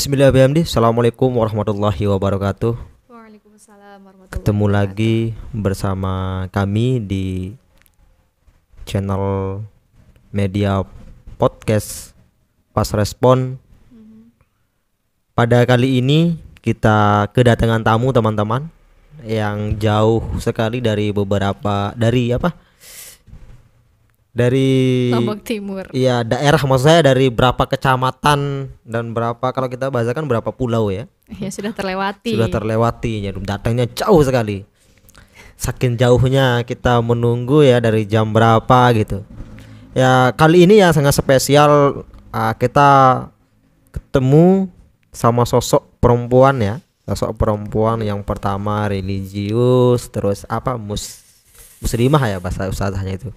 Bismillahirrahmanirrahim. Assalamualaikum warahmatullahi wabarakatuh. Waalaikumsalam warahmatullahi Ketemu wabarakatuh. lagi bersama kami di channel media podcast Pas Respon. Pada kali ini kita kedatangan tamu teman-teman yang jauh sekali dari Lombok Timur. iya daerah, maksud saya dari berapa kecamatan dan kalau kita bahasakan berapa pulau ya. Ya sudah terlewati. Sudah terlewati, ya datangnya jauh sekali. Saking jauhnya kita menunggu ya dari jam berapa gitu. Ya kali ini ya sangat spesial, kita ketemu sama sosok perempuan ya. Sosok perempuan yang pertama religius, terus muslimah ya bahasa ustazahnya itu.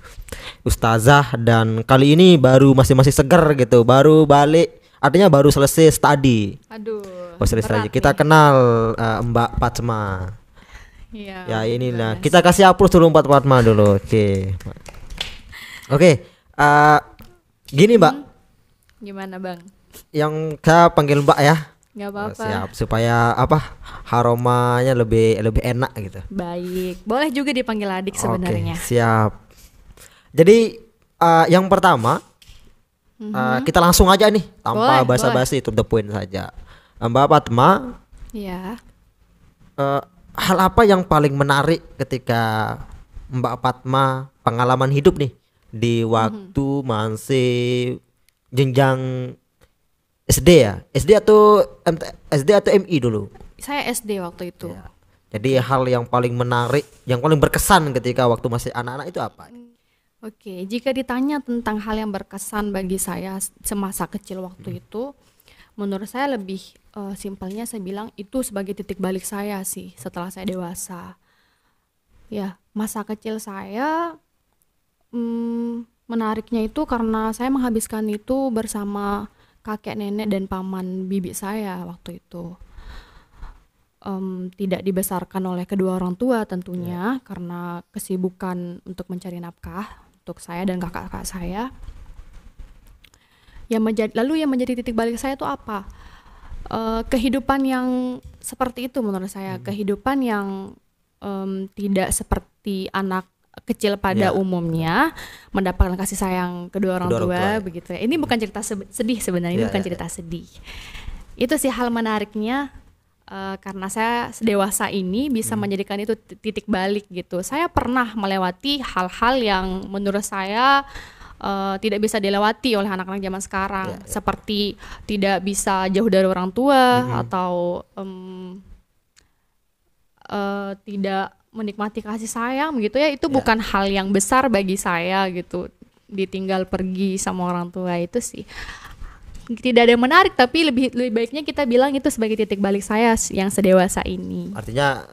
Ustazah, dan kali ini masih segar gitu, baru balik, artinya baru selesai study. Aduh. Selesai berat kita nih. kenal Mbak Fatma. Iya. Ya inilah beres. kita kasih hapus dulu Mbak Fatma dulu. Oke. Gini Mbak, Gimana Bang? yang saya panggil Mbak ya. Gak apa-apa. Siap, supaya aromanya lebih enak gitu. Baik. Boleh juga dipanggil adik sebenarnya. Oke, siap. Jadi yang pertama, kita langsung aja nih tanpa Boleh, basa-basi, to the point saja. Mbak Fatma, Iya. hal apa yang paling menarik ketika Mbak Fatma pengalaman hidup nih di waktu masih jenjang SD ya? SD atau MI dulu? Saya SD waktu itu. Ya. Jadi hal yang paling menarik, yang paling berkesan ketika waktu masih anak-anak itu apa? Oke, jika ditanya tentang hal yang berkesan bagi saya semasa kecil waktu itu, menurut saya lebih simpelnya saya bilang itu sebagai titik balik saya sih setelah saya dewasa. Ya, masa kecil saya menariknya itu karena saya menghabiskan itu bersama kakek nenek dan paman bibi saya waktu itu. Tidak dibesarkan oleh kedua orang tua tentunya karena kesibukan untuk mencari nafkah untuk saya dan kakak-kakak saya. Lalu yang menjadi titik balik saya itu apa? Kehidupan yang seperti itu menurut saya, kehidupan yang tidak seperti anak kecil pada umumnya mendapatkan kasih sayang kedua orang tua begitu ya. Ini bukan cerita sedih sebenarnya, ini bukan cerita sedih. Itu sih hal menariknya, karena saya dewasa ini bisa menjadikan itu titik balik gitu. Saya pernah melewati hal-hal yang menurut saya tidak bisa dilewati oleh anak-anak zaman sekarang, seperti tidak bisa jauh dari orang tua atau tidak menikmati kasih sayang begitu ya. Itu bukan hal yang besar bagi saya gitu, ditinggal pergi sama orang tua. Itu sih tidak ada yang menarik, tapi lebih baiknya kita bilang itu sebagai titik balik saya yang sedewasa ini. Artinya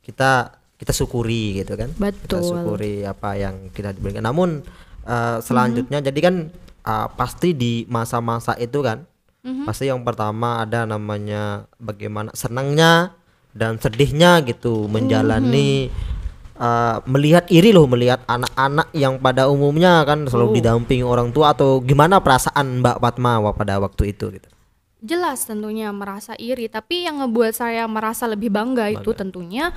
kita syukuri gitu kan. Betul. Kita syukuri apa yang kita diberikan. Namun selanjutnya jadi kan pasti di masa-masa itu kan pasti yang pertama ada namanya bagaimana senangnya dan sedihnya gitu menjalani, melihat anak-anak yang pada umumnya kan selalu didampingi orang tua, atau gimana perasaan Mbak Fatma pada waktu itu gitu. Jelas tentunya merasa iri, tapi yang ngebuat saya merasa lebih bangga itu tentunya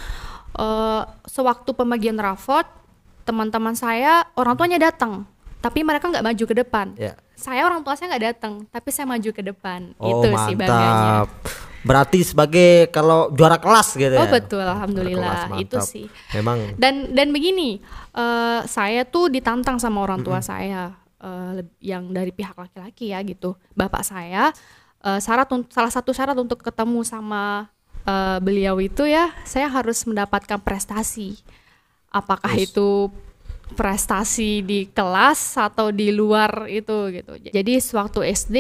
sewaktu pembagian rapot, teman-teman saya orang tuanya datang tapi mereka nggak maju ke depan. Saya orang tua saya nggak datang tapi saya maju ke depan. Itu mantap. sih bangganya. Berarti sebagai kalau juara kelas gitu ya. Betul, alhamdulillah. Itu sih memang. Dan begini, saya tuh ditantang sama orang tua saya, yang dari pihak laki-laki ya gitu. Bapak saya, salah satu syarat untuk ketemu sama beliau itu ya, saya harus mendapatkan prestasi. Apakah itu prestasi di kelas atau di luar itu gitu. Jadi sewaktu SD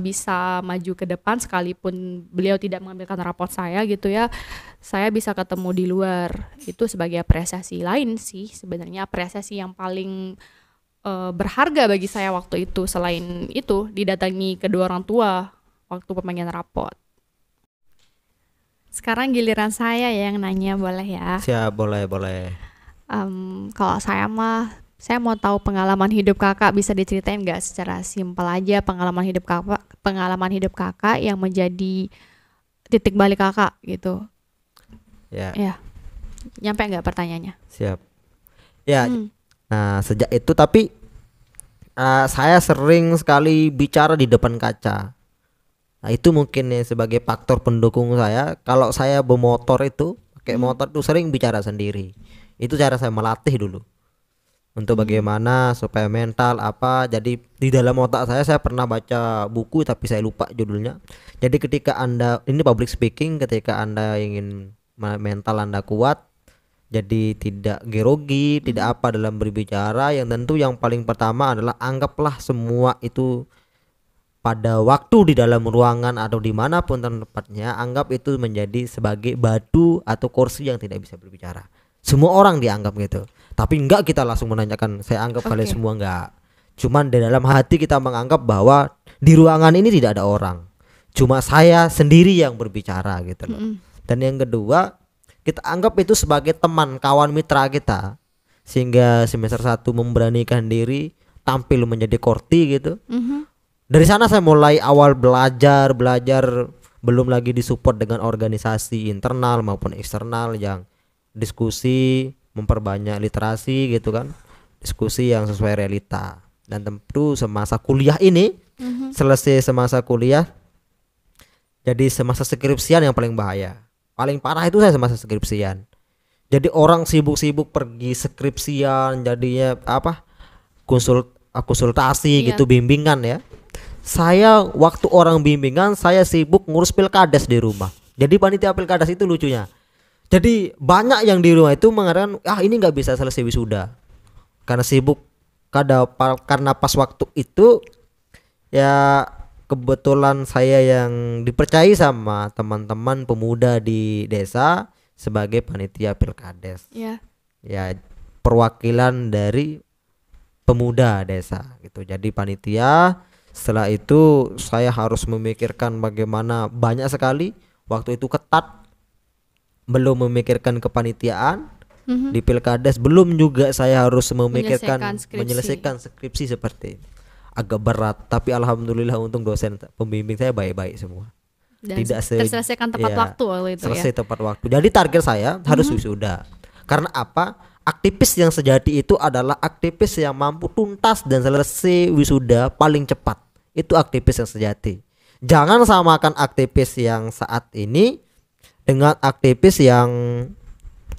bisa maju ke depan sekalipun beliau tidak mengambilkan rapot saya gitu ya, saya bisa ketemu di luar. Itu sebagai apresiasi lain sih sebenarnya, apresiasi yang paling berharga bagi saya waktu itu. Selain itu didatangi kedua orang tua waktu pembagian rapot. Sekarang giliran saya yang nanya, boleh ya? Siap, boleh. Kalau saya mah Saya mau tahu pengalaman hidup kakak, bisa diceritain nggak secara simpel aja pengalaman hidup kakak yang menjadi titik balik kakak gitu. Ya, Ya, nyampe nggak pertanyaannya? siap. Ya, Hmm. nah sejak itu tapi saya sering sekali bicara di depan kaca. Nah, itu mungkin ya sebagai faktor pendukung saya. Kalau saya bermotor itu, pakai motor itu sering bicara sendiri. Itu cara saya melatih dulu. Untuk bagaimana supaya mental apa. Jadi di dalam otak saya pernah baca buku tapi saya lupa judulnya. Jadi ketika Anda ini public speaking, ketika Anda ingin mental Anda kuat, jadi tidak grogi, tidak apa dalam berbicara, yang tentu yang paling pertama adalah anggaplah semua itu pada waktu di dalam ruangan atau dimanapun tempatnya, anggap itu menjadi sebagai batu atau kursi yang tidak bisa berbicara. Semua orang dianggap gitu. Tapi enggak kita langsung menanyakan saya anggap kalian Oke. semua enggak. Cuman di dalam hati kita menganggap bahwa di ruangan ini tidak ada orang. Cuma saya sendiri yang berbicara gitu loh. Dan yang kedua, kita anggap itu sebagai teman, kawan, mitra kita. Sehingga semester 1 memberanikan diri tampil menjadi korti gitu. Dari sana saya mulai awal belajar belum lagi disupport dengan organisasi internal maupun eksternal yang diskusi, memperbanyak literasi gitu kan, diskusi yang sesuai realita. Dan tentu semasa kuliah ini, selesai semasa kuliah, jadi semasa skripsian yang paling bahaya, paling parah itu saya semasa skripsian. Jadi orang sibuk-sibuk pergi skripsian, jadinya apa, konsultasi Iya. gitu, bimbingan ya. Saya waktu orang bimbingan saya sibuk ngurus pilkades di rumah. Jadi panitia pilkades itu lucunya. Jadi banyak yang di rumah itu mengatakan ini nggak bisa selesai wisuda karena sibuk. Karena pas waktu itu ya kebetulan saya yang dipercayai sama teman-teman pemuda di desa sebagai panitia pilkades. Ya. Ya perwakilan dari pemuda desa gitu. Jadi panitia. Setelah itu saya harus memikirkan bagaimana banyak sekali, waktu itu ketat, belum memikirkan kepanitiaan di pilkades, belum juga saya harus memikirkan menyelesaikan skripsi seperti ini. Agak berat, tapi alhamdulillah untung dosen pembimbing saya baik-baik semua. Dan Tidak terselesaikan tepat waktu waktu itu selesai ya. tepat waktu. Jadi target saya harus wisuda. Karena apa? Aktivis yang sejati itu adalah aktivis yang mampu tuntas dan selesai wisuda paling cepat. Itu aktivis yang sejati. Jangan samakan aktivis yang saat ini dengan aktivis yang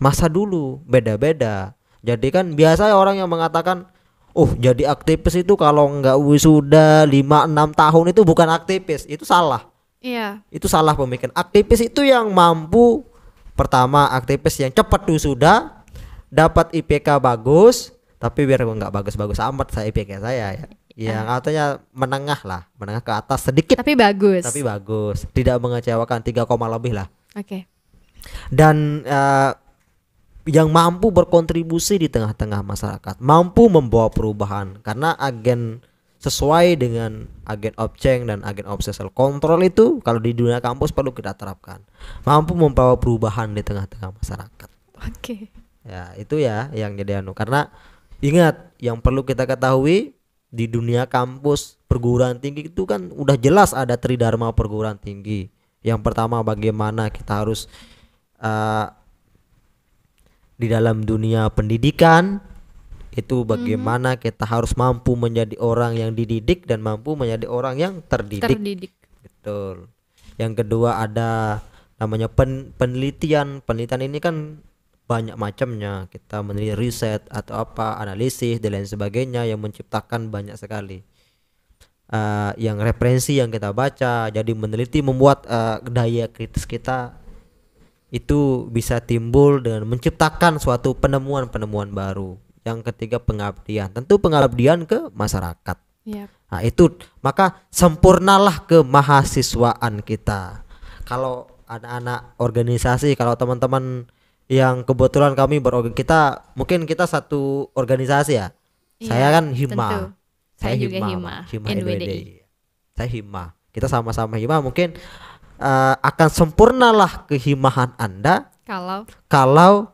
masa dulu, beda-beda. Jadi kan biasa orang yang mengatakan, "Oh, jadi aktivis itu kalau nggak wisuda 5-6 tahun itu bukan aktivis." Itu salah. Iya. Itu salah pemikiran. Aktivis itu yang mampu, pertama aktivis yang cepat wisuda, dapat IPK bagus, tapi biar nggak bagus-bagus amat saya IPK saya ya. Yang artinya menengah lah, menengah ke atas sedikit Tapi bagus. tapi bagus, tidak mengecewakan, 3 koma lebih lah. Oke. Dan yang mampu berkontribusi di tengah-tengah masyarakat, mampu membawa perubahan karena agen sesuai dengan agen objek dan agen obsessional control itu kalau di dunia kampus perlu kita terapkan. Mampu membawa perubahan di tengah-tengah masyarakat. Oke. Ya, itu ya yang jadi karena ingat yang perlu kita ketahui di dunia kampus perguruan tinggi itu kan udah jelas ada tridharma perguruan tinggi. Yang pertama bagaimana kita harus di dalam dunia pendidikan itu bagaimana kita harus mampu menjadi orang yang dididik dan mampu menjadi orang yang terdidik. Betul. Yang kedua ada namanya penelitian. Penelitian ini kan banyak macamnya, kita meneliti riset atau apa, analisis dan lain sebagainya yang menciptakan banyak sekali yang referensi yang kita baca. Jadi meneliti membuat daya kritis kita itu bisa timbul dengan menciptakan suatu penemuan-penemuan baru. Yang ketiga pengabdian, tentu pengabdian ke masyarakat. Yep. Nah itu maka sempurnalah kemahasiswaan kita. Kalau anak-anak organisasi, kalau teman-teman yang kebetulan kami kita mungkin kita satu organisasi ya. Iya, Saya kan Hima. tentu. Saya juga Hima NWDI. Saya Hima. Kita sama-sama Hima, mungkin akan sempurnalah kehimahan Anda Kalau kalau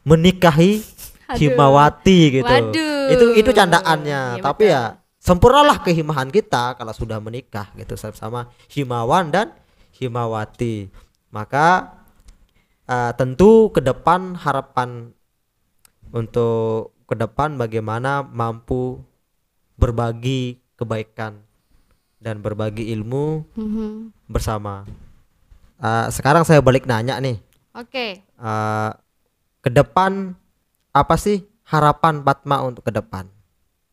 menikahi Aduh. Himawati gitu. Waduh. Itu candaannya. Iya, Tapi betul. ya sempurnalah kehimahan kita kalau sudah menikah gitu sama Himawan dan Himawati. Maka tentu ke depan harapan untuk ke depan bagaimana mampu berbagi kebaikan dan berbagi ilmu Mhm. bersama. Sekarang saya balik nanya nih, Oke. ke depan apa sih harapan Fatma untuk ke depan?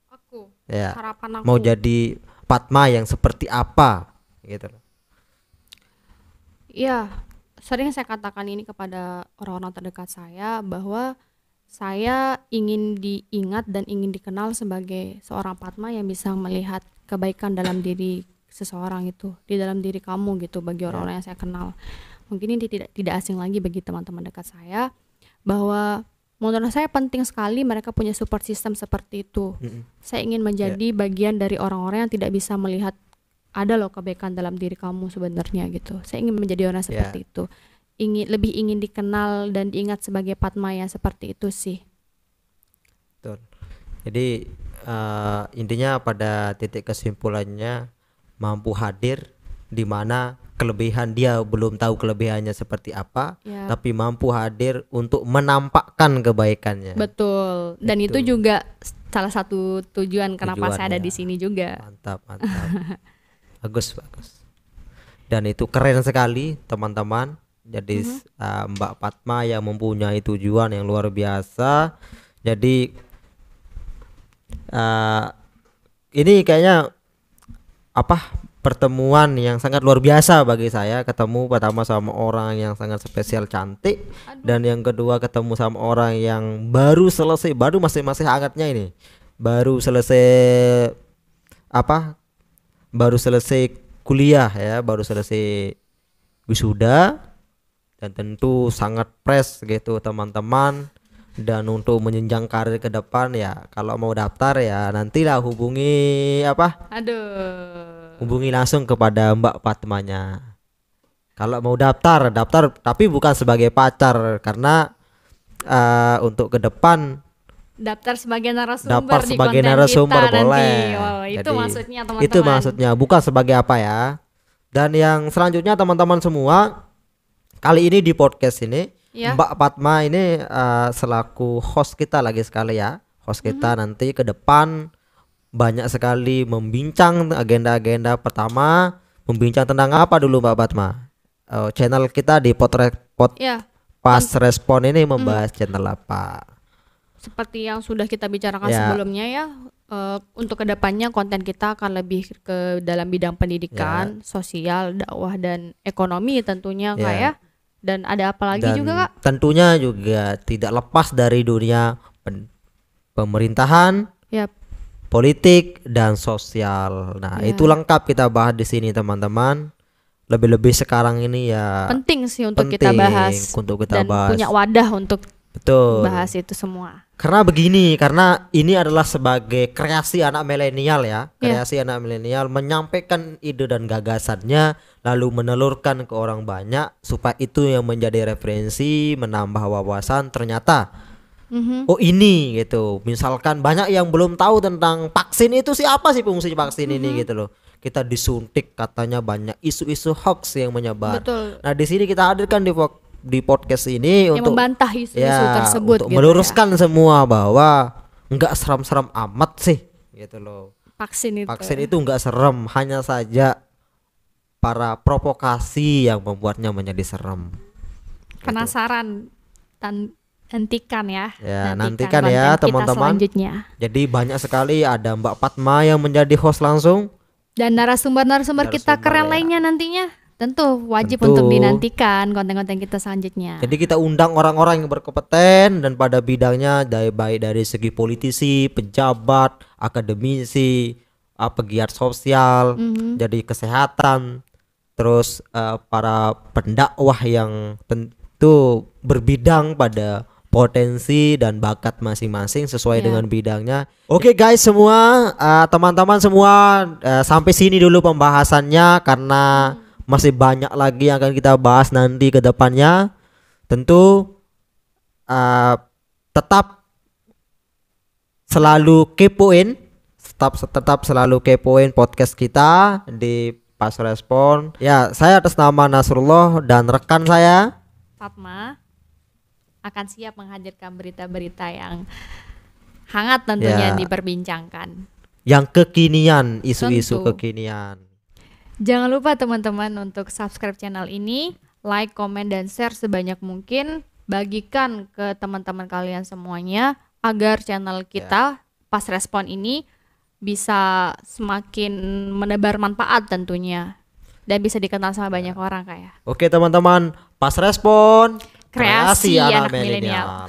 Aku. Ya, Harapan aku. mau jadi Fatma yang seperti apa gitu loh. Iya, sering saya katakan ini kepada orang-orang terdekat saya bahwa saya ingin diingat dan ingin dikenal sebagai seorang Fatma yang bisa melihat kebaikan dalam diri seseorang itu, di dalam diri kamu gitu, bagi orang-orang yang saya kenal. Mungkin ini tidak asing lagi bagi teman-teman dekat saya, bahwa menurut saya penting sekali mereka punya support system seperti itu. Saya ingin menjadi bagian dari orang-orang yang tidak bisa melihat ada loh kebaikan dalam diri kamu sebenarnya gitu. Saya ingin menjadi orang seperti itu. Lebih ingin dikenal dan diingat sebagai Fatma yang seperti itu sih. Betul. Jadi intinya pada titik kesimpulannya mampu hadir di mana kelebihan dia belum tahu kelebihannya seperti apa, tapi mampu hadir untuk menampakkan kebaikannya. Betul. Dan itu juga salah satu tujuan kenapa saya ada di sini juga. Mantap. Bagus. Dan itu keren sekali teman-teman. Jadi Mbak Fatma yang mempunyai tujuan yang luar biasa. Jadi ini kayaknya pertemuan yang sangat luar biasa bagi saya. Ketemu pertama sama orang yang sangat spesial cantik. Dan yang kedua ketemu sama orang yang baru masih hangatnya ini. Baru selesai kuliah ya, baru selesai wisuda, dan tentu sangat fresh gitu teman-teman. Dan untuk menjenjang karir ke depan ya, kalau mau daftar ya nantilah hubungi langsung kepada Mbak Fatmanya. Kalau mau daftar tapi bukan sebagai pacar, karena untuk ke depan daftar sebagai narasumber dapat di sebagai konten narasumber kita boleh. nanti. Wow, itu Jadi, maksudnya teman-teman. Itu maksudnya, bukan sebagai apa ya. Dan yang selanjutnya teman-teman semua, kali ini di podcast ini Mbak Fatma ini selaku host kita lagi sekali ya. Host kita nanti ke depan banyak sekali membincang agenda-agenda. Pertama, membincang tentang apa dulu Mbak Fatma? Channel kita di Pas Respon ini membahas channel apa? Seperti yang sudah kita bicarakan sebelumnya ya, untuk kedepannya konten kita akan lebih ke dalam bidang pendidikan, sosial, dakwah, dan ekonomi tentunya Kak ya. Dan ada apa lagi juga Kak? Tentunya juga tidak lepas dari dunia pemerintahan, politik, dan sosial. Nah itu lengkap kita bahas di sini teman-teman. Lebih-lebih sekarang ini ya penting sih untuk kita bahas dan punya wadah untuk bahas itu semua. Karena ini adalah sebagai kreasi anak milenial ya. Kreasi anak milenial menyampaikan ide dan gagasannya, lalu menelurkan ke orang banyak supaya itu yang menjadi referensi, menambah wawasan. Ternyata oh ini gitu. Misalkan banyak yang belum tahu tentang vaksin itu siapa sih fungsi vaksin ini gitu loh. Kita disuntik katanya banyak isu-isu hoax yang menyebar. Betul. Nah di sini kita hadirkan di podcast ini yang untuk membantah isu-isu tersebut untuk gitu meluruskan semua bahwa nggak seram-seram amat sih gitu loh. Vaksin itu nggak serem, hanya saja para provokasi yang membuatnya menjadi serem. Penasaran nantikan ya. Nantikan ya teman-teman. Jadi banyak sekali ada Mbak Fatma yang menjadi host langsung dan narasumber kita keren lainnya nantinya. Tentu wajib untuk dinantikan konten-konten kita selanjutnya. Jadi kita undang orang-orang yang berkompeten dan pada bidangnya, baik dari segi politisi, pejabat, akademisi, pegiat sosial, jadi kesehatan, terus para pendakwah yang tentu berbidang pada potensi dan bakat masing-masing sesuai dengan bidangnya. Oke guys semua, teman-teman semua, sampai sini dulu pembahasannya karena masih banyak lagi yang akan kita bahas nanti ke depannya. Tentu tetap selalu kepoin, tetap selalu kepoin podcast kita di Pas Respon. Ya, saya atas nama Nasrullah dan rekan saya Fatma akan siap menghadirkan berita-berita yang hangat tentunya Ya. diperbincangkan. yang kekinian, isu-isu Tentu. kekinian. Jangan lupa teman-teman untuk subscribe channel ini, like, komen, dan share sebanyak mungkin. Bagikan ke teman-teman kalian semuanya agar channel kita Pas Respon ini bisa semakin menebar manfaat tentunya. Dan bisa dikenal sama banyak orang kayak. Oke teman-teman, Pas Respon Kreasi anak milenial.